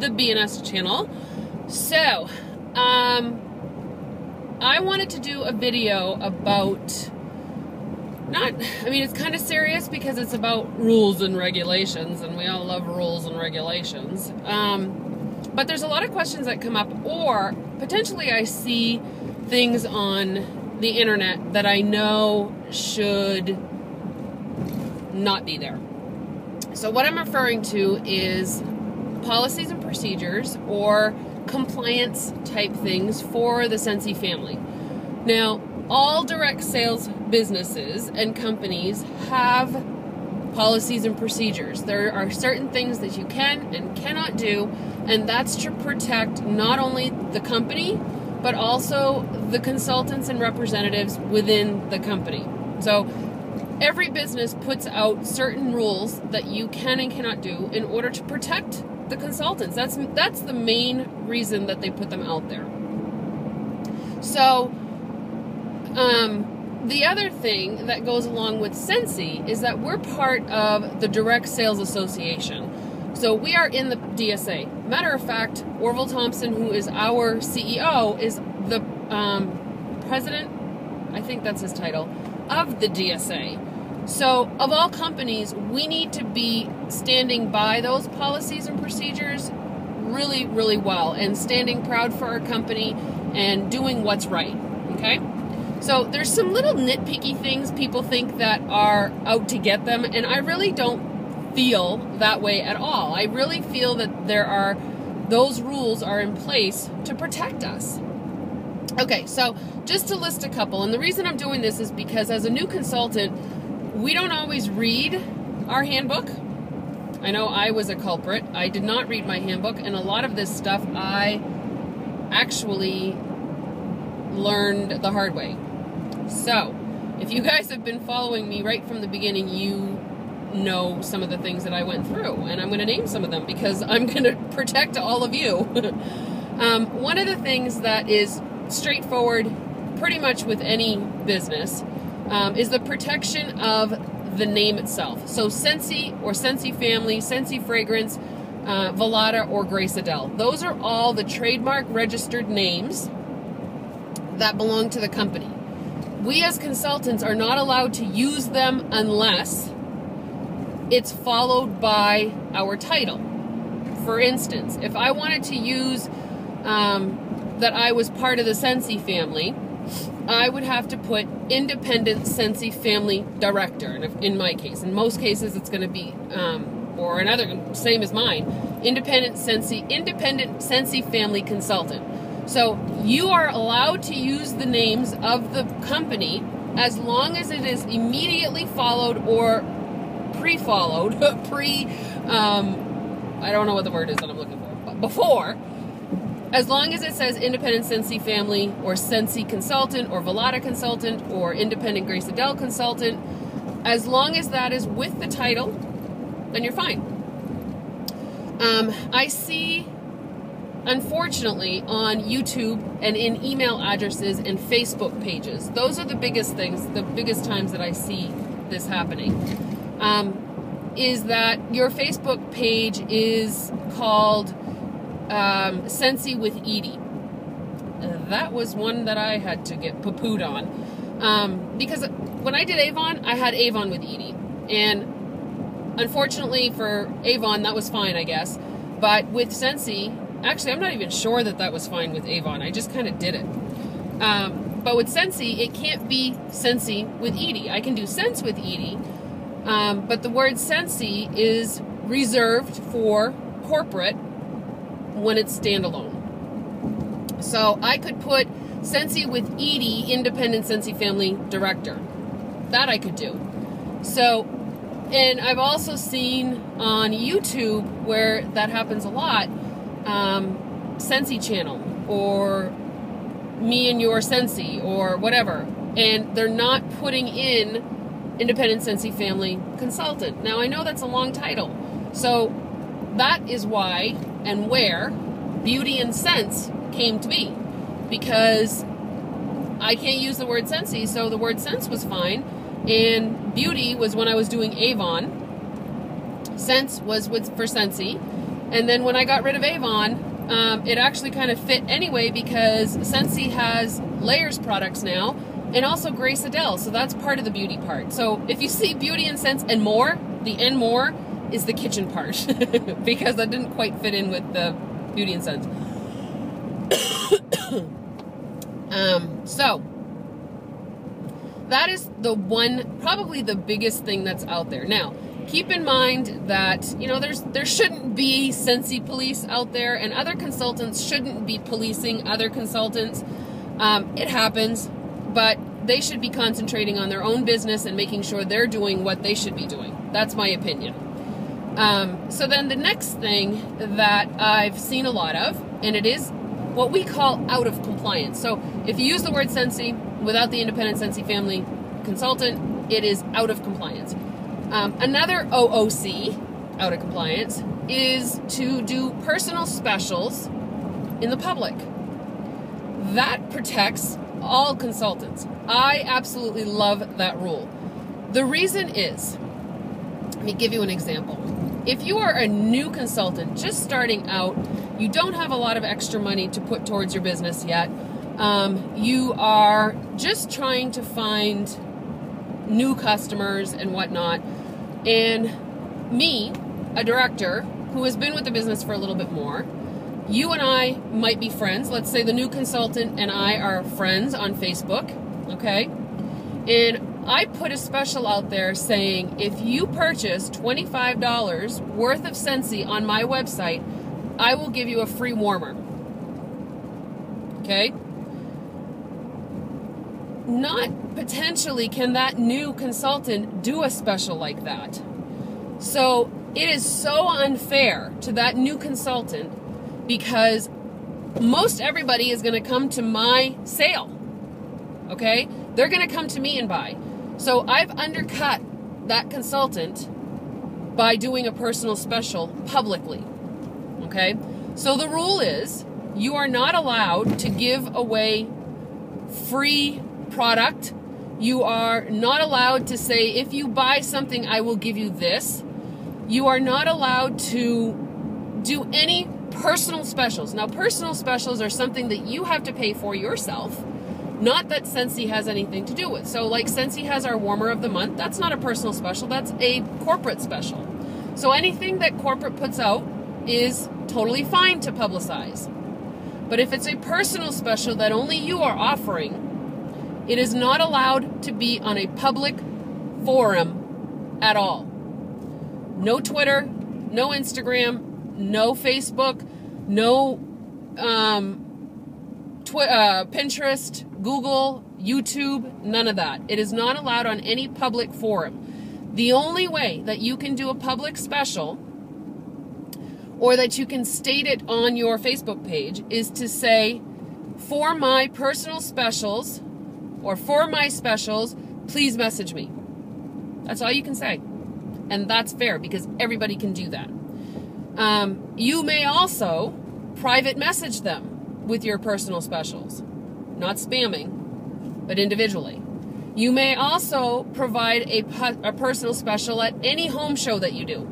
the BNS channel. So, I wanted to do a video about, it's kind of serious because it's about rules and regulations, and we all love rules and regulations. But there's a lot of questions that come up, or potentially I see things on the internet that I know should not be there. So what I'm referring to is policies and procedures or compliance type things for the Scentsy family. Now, all direct sales businesses and companies have policies and procedures. There are certain things that you can and cannot do, and that's to protect not only the company, but also the consultants and representatives within the company. So every business puts out certain rules that you can and cannot do in order to protect the consultants. That's the main reason that they put them out there. So the other thing that goes along with Scentsy is that we're part of the Direct Sales Association. So we are in the DSA. Matter of fact, Orville Thompson, who is our CEO, is the president, I think that's his title, of the DSA. So of all companies, we need to be standing by those policies and procedures really, really well, and standing proud for our company and doing what's right, okay? So there's some little nitpicky things people think that are out to get them, and I really don't feel that way at all. I really feel that those rules are in place to protect us. Okay, so just to list a couple, and the reason I'm doing this is because as a new consultant, we don't always read our handbook. I know I was a culprit. I did not read my handbook, and a lot of this stuff I actually learned the hard way. So, if you guys have been following me right from the beginning, you know some of the things that I went through, and I'm going to name some of them because I'm going to protect all of you. One of the things that is straightforward pretty much with any business is the protection of the name itself. So Scentsy or Scentsy Family, Scentsy Fragrance, Velada, or Grace Adele. Those are all the trademark registered names that belong to the company. We as consultants are not allowed to use them unless it's followed by our title. For instance, if I wanted to use that I was part of the Scentsy family, I would have to put Independent Scentsy Family Director. And in my case, in most cases, it's going to be, or another, same as mine, Independent Scentsy Family Consultant. So you are allowed to use the names of the company as long as it is immediately followed or pre-followed, I don't know what the word is that I'm looking for, but before, as long as it says Independent Scentsy Family or Scentsy Consultant or Velada Consultant or Independent Grace Adele Consultant, as long as that is with the title, then you're fine. I see, unfortunately, on YouTube and in email addresses and Facebook pages, those are the biggest things, the biggest times that I see this happening, is that your Facebook page is called Scentsy with Edie. That was one that I had to get poo-pooed on. Because when I did Avon, I had Avon with Edie. And unfortunately for Avon, that was fine, I guess. But with Scentsy, actually, I'm not even sure that that was fine with Avon. I just kind of did it. But with Scentsy, it can't be Scentsy with Edie. I can do Sense with Edie. But the word Scentsy is reserved for corporate when it's standalone. So I could put Scentsy with Edie, Independent Scentsy Family Director. That I could do. So, and I've also seen on YouTube where that happens a lot, Scentsy Channel or Me and Your Scentsy or whatever. And they're not putting in Independent Scentsy Family Consultant. Now I know that's a long title. So that is why and where Beauty and Sense came to be, because I can't use the word Scentsy, so the word Sense was fine, and Beauty was when I was doing Avon, Sense was for Scentsy, And then when I got rid of Avon, it actually kind of fit anyway because Scentsy has Layers products now, and also Grace Adele, so that's part of the beauty part. So if you see beauty and scents and more, the and more is the kitchen part because that didn't quite fit in with the beauty and scents. So that is the one, probably the biggest thing that's out there. Now, keep in mind that, you know, there shouldn't be Scentsy police out there, and other consultants shouldn't be policing other consultants. It happens, but they should be concentrating on their own business and making sure they're doing what they should be doing. That's my opinion. So then the next thing that I've seen a lot of, and it is what we call out of compliance. So if you use the word Scentsy without the independent Scentsy family consultant, it is out of compliance. Another OOC, out of compliance, is to do personal specials in the public. That protects all consultants. I absolutely love that rule. The reason is, let me give you an example. If you are a new consultant just starting out, you don't have a lot of extra money to put towards your business yet, you are just trying to find new customers and whatnot, and me, a director who has been with the business for a little bit more, you and I might be friends. Let's say the new consultant and I are friends on Facebook, okay? And I put a special out there saying, if you purchase $25 worth of Scentsy on my website, I will give you a free warmer. Okay? Not potentially can that new consultant do a special like that. So it is so unfair to that new consultant because most everybody is going to come to my sale. Okay? They're going to come to me and buy. So I've undercut that consultant by doing a personal special publicly. Okay? So the rule is you are not allowed to give away free product. You are not allowed to say, if you buy something, I will give you this. You are not allowed to do any personal specials. Now, personal specials are something that you have to pay for yourself, not that Scentsy has anything to do with. So like Scentsy has our warmer of the month, that's not a personal special, that's a corporate special. So anything that corporate puts out is totally fine to publicize. But if it's a personal special that only you are offering, it is not allowed to be on a public forum at all. No Twitter, no Instagram, no Facebook, no Pinterest, Google, YouTube, none of that. It is not allowed on any public forum. The only way that you can do a public special, or that you can state it on your Facebook page, is to say, for my personal specials, or for my specials, please message me. That's all you can say. And that's fair because everybody can do that. You may also private message them with your personal specials. Not spamming, but individually. You may also provide a personal special at any home show that you do.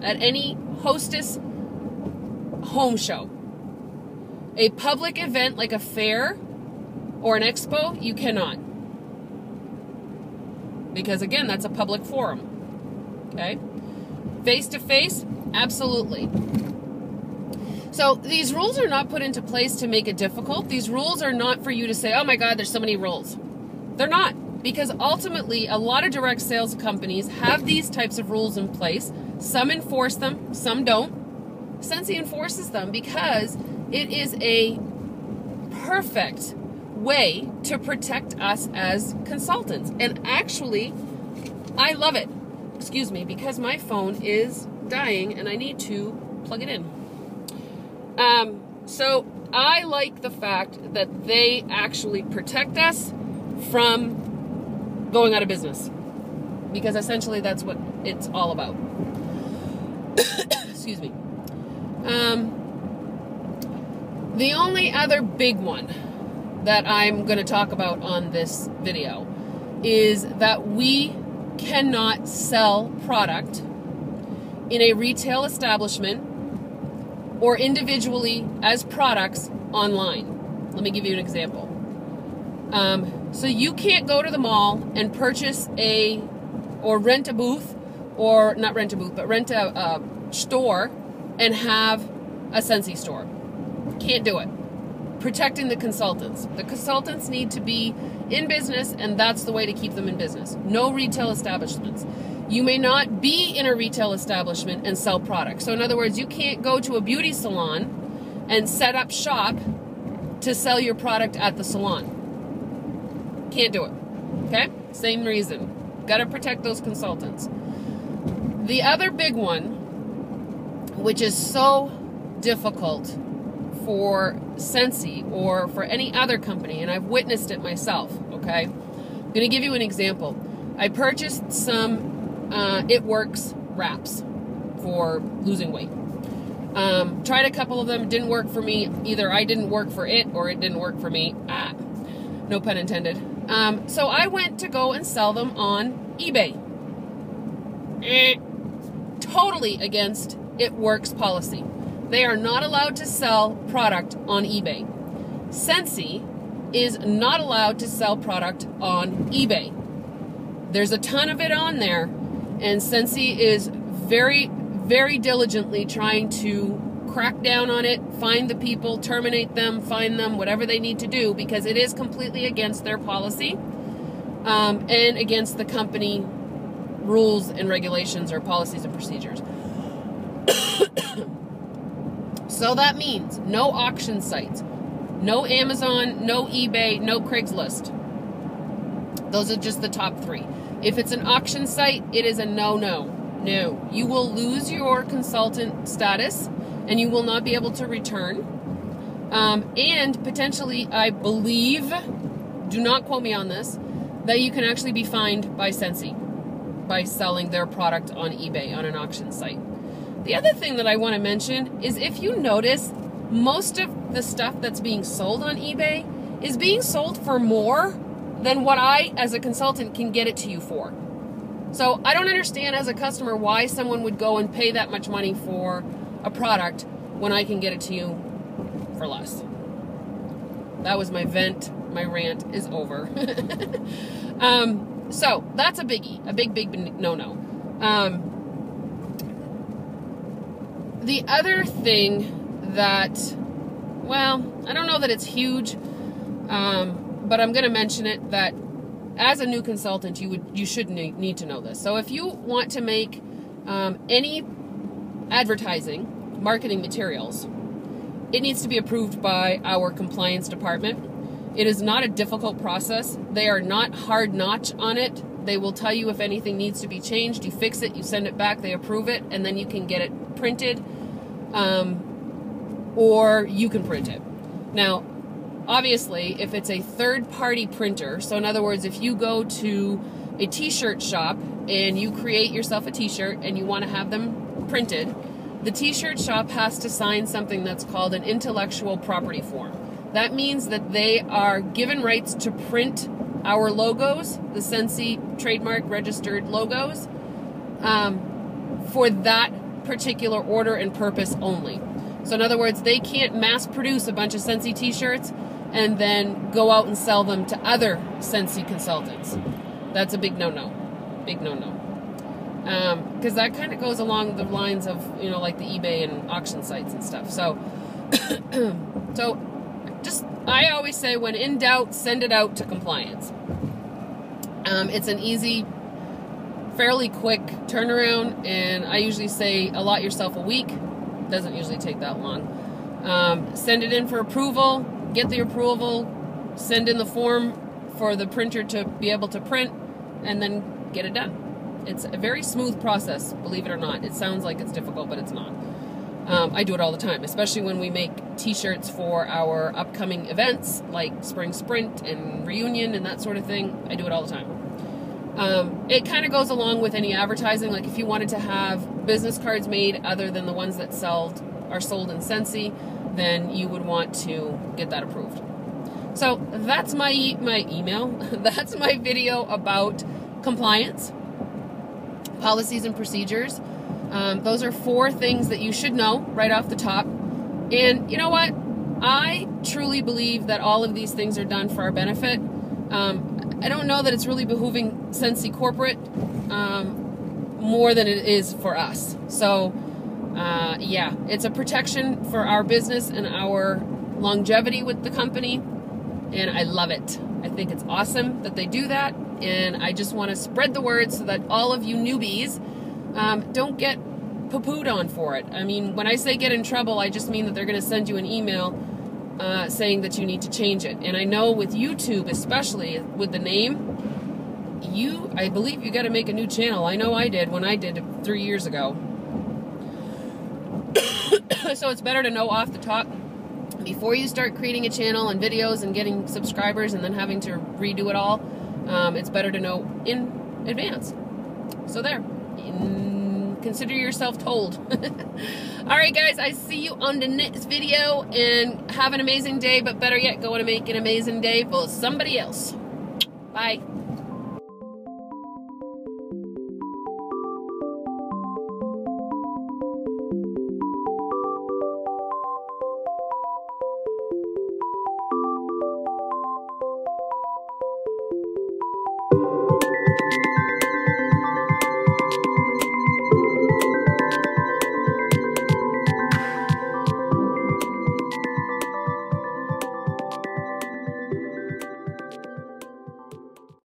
At any hostess home show. A public event like a fair or an expo, you cannot. Because again, that's a public forum. Okay? Face-to-face, absolutely. So these rules are not put into place to make it difficult. These rules are not for you to say, oh my God, there's so many rules. They're not. Because ultimately, a lot of direct sales companies have these types of rules in place. Some enforce them, some don't. Scentsy enforces them because it is a perfect way to protect us as consultants. And actually, I love it. Excuse me, because my phone is dying and I need to plug it in. So I like the fact that they actually protect us from going out of business, because essentially that's what it's all about. Excuse me. The only other big one that I'm going to talk about on this video is that we cannot sell product in a retail establishment or individually as products online. Let me give you an example. So you can't go to the mall and purchase or rent a booth, or not rent a booth, but rent a store and have a Scentsy store. Can't do it. Protecting the consultants. The consultants need to be in business, and that's the way to keep them in business. No retail establishments. You may not be in a retail establishment and sell products. So in other words, you can't go to a beauty salon and set up shop to sell your product at the salon. Can't do it. Okay? Same reason. Got to protect those consultants. The other big one, which is so difficult for Scentsy or for any other company, and I've witnessed it myself, okay? I'm going to give you an example. I purchased some It Works wraps for losing weight. Tried a couple of them, didn't work for me. Either I didn't work for it or it didn't work for me. No pun intended. So I went to go and sell them on eBay. Totally against It Works policy. They are not allowed to sell product on eBay. Scentsy is not allowed to sell product on eBay. There's a ton of it on there, and Scentsy is very, very diligently trying to crack down on it, find the people, terminate them, fine them, whatever they need to do, because it is completely against their policy and against the company rules and regulations or policies and procedures. So that means no auction sites, no Amazon, no eBay, no Craigslist. Those are just the top 3. If it's an auction site, it is a no-no. No. You will lose your consultant status and you will not be able to return. And potentially, I believe, do not quote me on this, that you can actually be fined by Scentsy by selling their product on eBay on an auction site. The other thing that I want to mention is, if you notice, most of the stuff that's being sold on eBay is being sold for more than what I, as a consultant, can get it to you for. So I don't understand as a customer why someone would go and pay that much money for a product when I can get it to you for less. That was my vent. My rant is over. So that's a biggie, a big no-no. The other thing that, well, I don't know that it's huge, but I'm going to mention it, that as a new consultant, you should need to know this. So if you want to make any advertising, marketing materials, it needs to be approved by our compliance department. It is not a difficult process. They are not hard notch on it. They will tell you if anything needs to be changed. You fix it, you send it back, they approve it, and then you can get it printed, or you can print it. Now, obviously, if it's a third-party printer, so in other words, if you go to a t-shirt shop and you create yourself a t-shirt and you want to have them printed, the t-shirt shop has to sign something that's called an intellectual property form. That means that they are given rights to print our logos, the Scentsy trademark registered logos, for that particular order and purpose only. So in other words, they can't mass produce a bunch of Scentsy t-shirts and then go out and sell them to other Scentsy consultants. That's a big no-no. Big no-no. Because that kind of goes along the lines of, you know, like the eBay and auction sites and stuff. So, I always say, when in doubt, send it out to compliance. It's an easy, fairly quick turnaround, and I usually say allot yourself a week. Doesn't usually take that long. Send it in for approval, get the approval, send in the form for the printer to be able to print, and then get it done. It's a very smooth process, believe it or not. It sounds like it's difficult, but it's not. I do it all the time, especially when we make t-shirts for our upcoming events like Spring Sprint and Reunion and that sort of thing. I do it all the time. It kind of goes along with any advertising. Like if you wanted to have business cards made other than the ones that are sold in Scentsy, then you would want to get that approved. So that's my email. That's my video about compliance, policies and procedures. Those are 4 things that you should know right off the top. And you know what? I truly believe that all of these things are done for our benefit. I don't know that it's really behooving Scentsy Corporate more than it is for us. So, yeah, it's a protection for our business and our longevity with the company, and I love it. I think it's awesome that they do that, and I just want to spread the word so that all of you newbies don't get poo-pooed on for it. I mean, when I say get in trouble, I just mean that they're going to send you an email saying that you need to change it. And I know with YouTube, especially with the name, I believe you got to make a new channel. I know I did when I did it 3 years ago. So it's better to know off the top before you start creating a channel and videos and getting subscribers and then having to redo it all. It's better to know in advance. So there. Consider yourself told. Alright guys, I see you on the next video, and have an amazing day, but better yet, go and make an amazing day for somebody else. Bye.